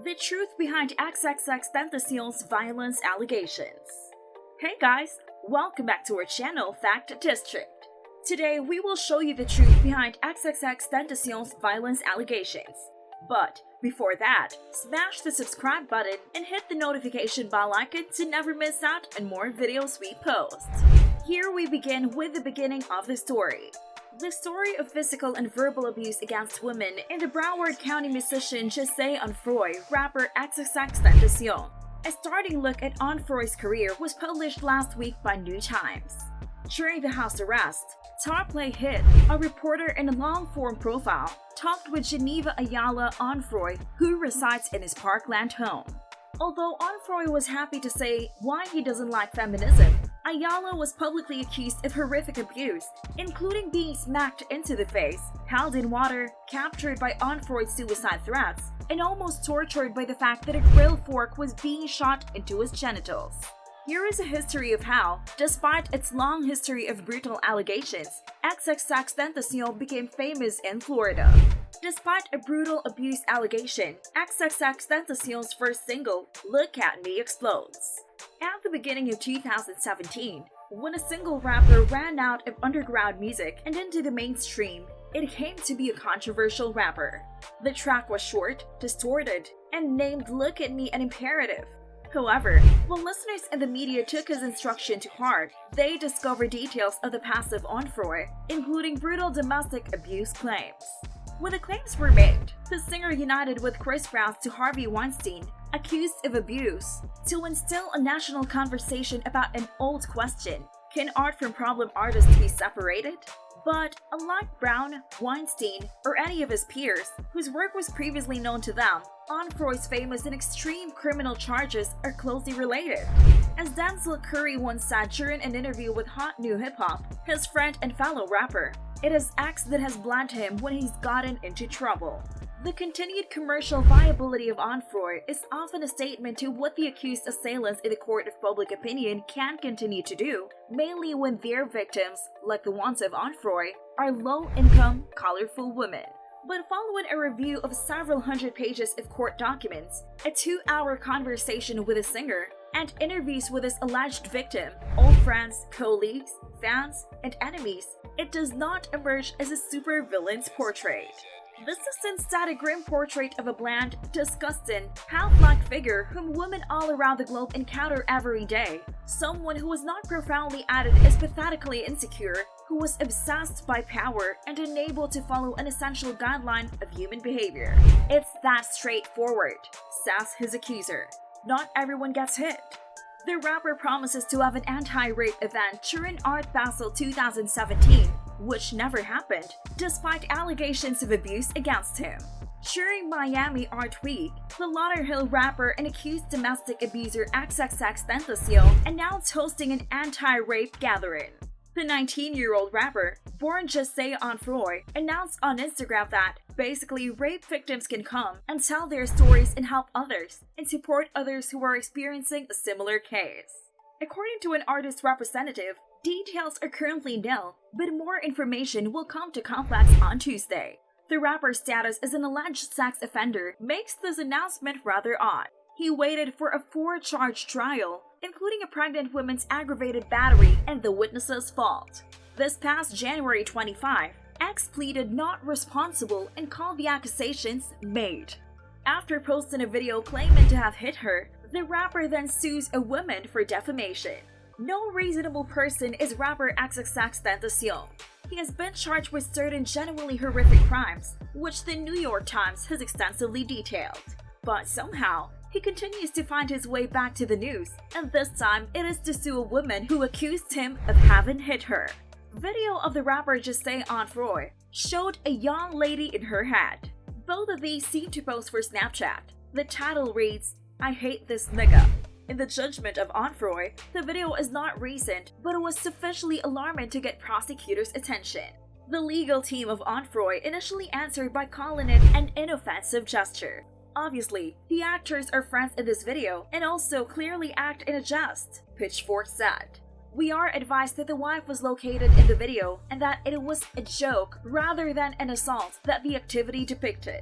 The truth behind XXXTentacion's violence allegations. Hey guys, welcome back to our channel Fact District. Today we will show you the truth behind XXXTentacion's violence allegations. But before that, smash the subscribe button and hit the notification bell icon to never miss out on more videos we post. Here we begin with the beginning of the story. The story of physical and verbal abuse against women in the Broward County musician Jesse Onfroy, rapper XXXTentacion. A starting look at Onfroy's career was published last week by New Times. During the house arrest, Tarplay Hit, a reporter in a long-form profile, talked with Geneva Ayala Onfroy, who resides in his Parkland home. Although Onfroy was happy to say why he doesn't like feminism, Ayala was publicly accused of horrific abuse, including being smacked into the face, held in water, captured by Onfroy's suicide threats, and almost tortured by the fact that a grill fork was being shot into his genitals. Here is a history of how, despite its long history of brutal allegations, XXXTentacion became famous in Florida. Despite a brutal abuse allegation, XXXTentacion's first single, Look At Me, explodes. At the beginning of 2017, when a single rapper ran out of underground music and into the mainstream, it came to be a controversial rapper. The track was short, distorted, and named Look At Me an imperative. However, when listeners and the media took his instruction to heart, they discovered details of the past of Onfroy, including brutal domestic abuse claims. When the claims were made, the singer united with Chris Brown to Harvey Weinstein, accused of abuse, to instill a national conversation about an old question: can art from problem artists be separated? But unlike Brown, Weinstein, or any of his peers, whose work was previously known to them, Onfroy's famous and extreme criminal charges are closely related. As Denzel Curry once said during an interview with Hot New Hip Hop, his friend and fellow rapper, it is X that has blamed him when he's gotten into trouble. The continued commercial viability of Onfroy is often a statement to what the accused assailants in the court of public opinion can continue to do, mainly when their victims, like the ones of Onfroy, are low-income, colorful women. But following a review of several hundred pages of court documents, a 2-hour conversation with a singer, and interviews with his alleged victim, old friends, colleagues, fans, and enemies, it does not emerge as a supervillain's portrait. This is instead a grim portrait of a bland, disgusting, half-like figure whom women all around the globe encounter every day. Someone who was not profoundly added as pathetically insecure, who was obsessed by power and unable to follow an essential guideline of human behavior. It's that straightforward, says his accuser. Not everyone gets hit. The rapper promises to have an anti-rape event during Art Basel 2017, which never happened, despite allegations of abuse against him. During Miami Art Week, the Lauderhill rapper and accused domestic abuser XXXTentacion announced hosting an anti-rape gathering. The 19-year-old rapper, born Jesse Onfroy, announced on Instagram that basically rape victims can come and tell their stories and help others, and support others who are experiencing a similar case. According to an artist representative, details are currently nil, but more information will come to Complex on Tuesday. The rapper's status as an alleged sex offender makes this announcement rather odd. He waited for a 4-charge trial, including a pregnant woman's aggravated battery and the witness's fault. This past January 25, X pleaded not responsible and called the accusations made. After posting a video claiming to have hit her, the rapper then sues a woman for defamation. No reasonable person is rapper XXXTentacion. He has been charged with certain genuinely horrific crimes, which the New York Times has extensively detailed. But somehow, he continues to find his way back to the news, and this time it is to sue a woman who accused him of having hit her. Video of the rapper Jesse Onfroy showed a young lady in her head. Both of these seem to pose for Snapchat. The title reads, "I hate this nigga." In the judgment of Onfroy, the video is not recent, but it was sufficiently alarming to get prosecutors' attention. The legal team of Onfroy initially answered by calling it an inoffensive gesture. Obviously, the actors are friends in this video and also clearly act in a jest, Pitchfork said. We are advised that the wife was located in the video and that it was a joke rather than an assault that the activity depicted.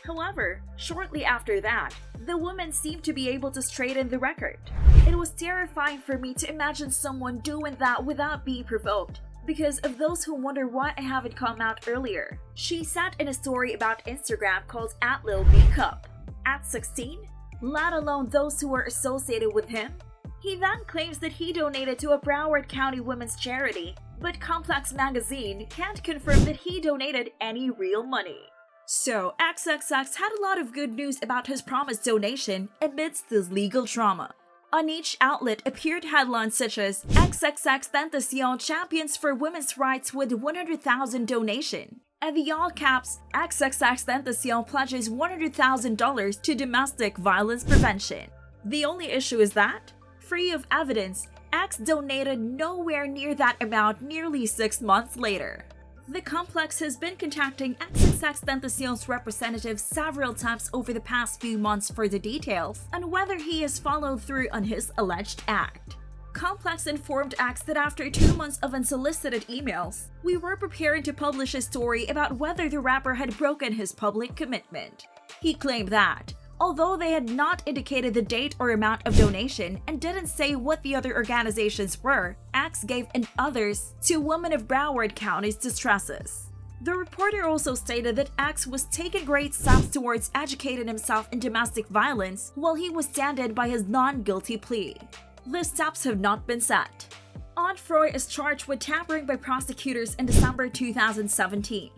However, shortly after that, the woman seemed to be able to straighten the record. It was terrifying for me to imagine someone doing that without being provoked, because of those who wonder why I haven't come out earlier. She said in a story about Instagram called @LilBCup. At 16? Let alone those who were associated with him? He then claims that he donated to a Broward County women's charity, but Complex Magazine can't confirm that he donated any real money. So, XXX had a lot of good news about his promised donation amidst this legal drama. On each outlet appeared headlines such as XXXTentacion champions for women's rights with 100,000 donation, and the all caps XXXTentacion pledges $100,000 to domestic violence prevention. The only issue is that, free of evidence, X donated nowhere near that amount nearly 6 months later. The complex has been contacting XXXTentacion's representatives several times over the past few months for the details on whether he has followed through on his alleged act. Complex informed X that after 2 months of unsolicited emails, we were preparing to publish a story about whether the rapper had broken his public commitment. He claimed that, although they had not indicated the date or amount of donation and didn't say what the other organizations were, X gave an others to women of Broward County's distresses. The reporter also stated that X was taking great steps towards educating himself in domestic violence while he was standing by his non-guilty plea. The steps have not been set. Onfroy is charged with tampering by prosecutors in December 2017.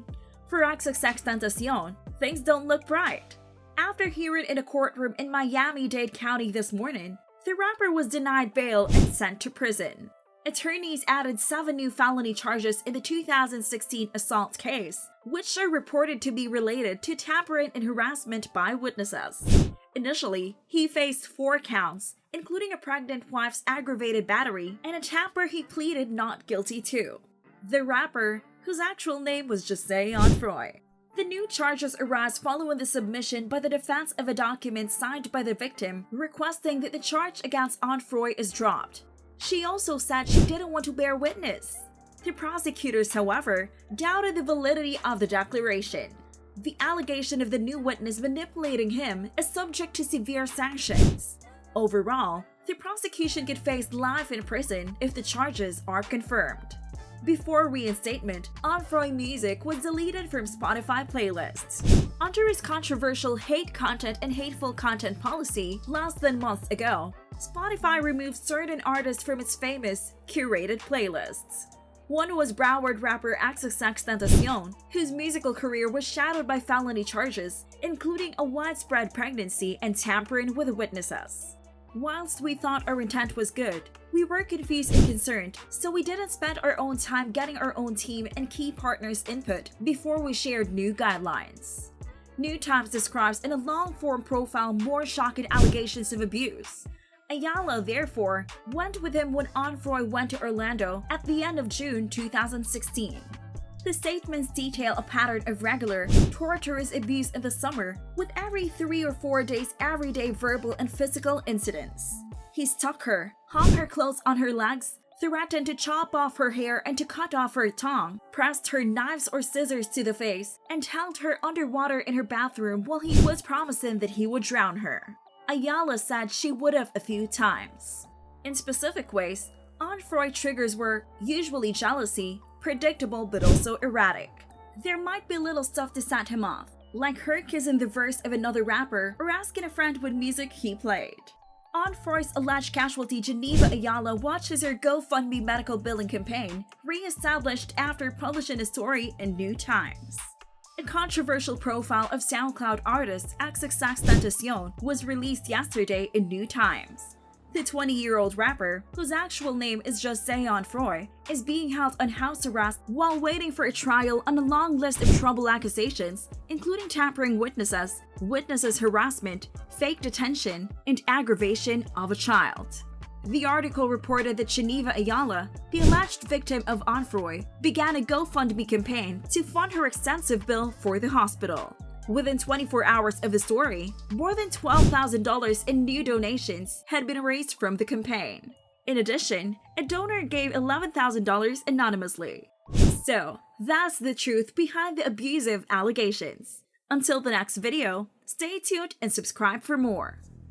For XXXTentacion, things don't look bright. After hearing in a courtroom in Miami-Dade County this morning, the rapper was denied bail and sent to prison. Attorneys added 7 new felony charges in the 2016 assault case, which are reported to be related to tampering and harassment by witnesses. Initially, he faced 4 counts, including a pregnant wife's aggravated battery and a tamper he pleaded not guilty to. The rapper, whose actual name was Jose Onfroy. The new charges arise following the submission by the defense of a document signed by the victim requesting that the charge against Onfroy is dropped. She also said she didn't want to bear witness. The prosecutors, however, doubted the validity of the declaration. The allegation of the new witness manipulating him is subject to severe sanctions. Overall, the prosecution could face life in prison if the charges are confirmed. Before reinstatement, Onfroy music was deleted from Spotify playlists. Under his controversial hate content and hateful content policy less than months ago, Spotify removed certain artists from its famous, curated playlists. One was Broward rapper XXXTentacion, whose musical career was shadowed by felony charges, including a widespread pregnancy and tampering with witnesses. Whilst we thought our intent was good, we were confused and concerned, so we didn't spend our own time getting our own team and key partners' input before we shared new guidelines. New Times describes in a long-form profile more shocking allegations of abuse. Ayala, therefore, went with him when Onfroy went to Orlando at the end of June 2016. The statements detail a pattern of regular, torturous abuse in the summer, with every 3 or 4 days everyday verbal and physical incidents. He stuck her, hung her clothes on her legs, threatened to chop off her hair and to cut off her tongue, pressed her knives or scissors to the face, and held her underwater in her bathroom while he was promising that he would drown her. Ayala said she would have a few times. In specific ways, Onfroy triggers were usually jealousy, predictable but also erratic. There might be little stuff to set him off, like her kissing the verse of another rapper or asking a friend what music he played. Onfroy's alleged casualty Geneva Ayala watches her GoFundMe medical billing campaign re-established after publishing a story in New Times. A controversial profile of SoundCloud artist XXXTentacion was released yesterday in New Times. The 20-year-old rapper, whose actual name is Jose Onfroy, is being held on house arrest while waiting for a trial on a long list of trouble accusations, including tampering witnesses harassment, fake detention, and aggravation of a child. The article reported that Geneva Ayala, the alleged victim of Onfroy, began a GoFundMe campaign to fund her extensive bill for the hospital. Within 24 hours of the story, more than $12,000 in new donations had been raised from the campaign. In addition, a donor gave $11,000 anonymously. So, that's the truth behind the abusive allegations. Until the next video, stay tuned and subscribe for more.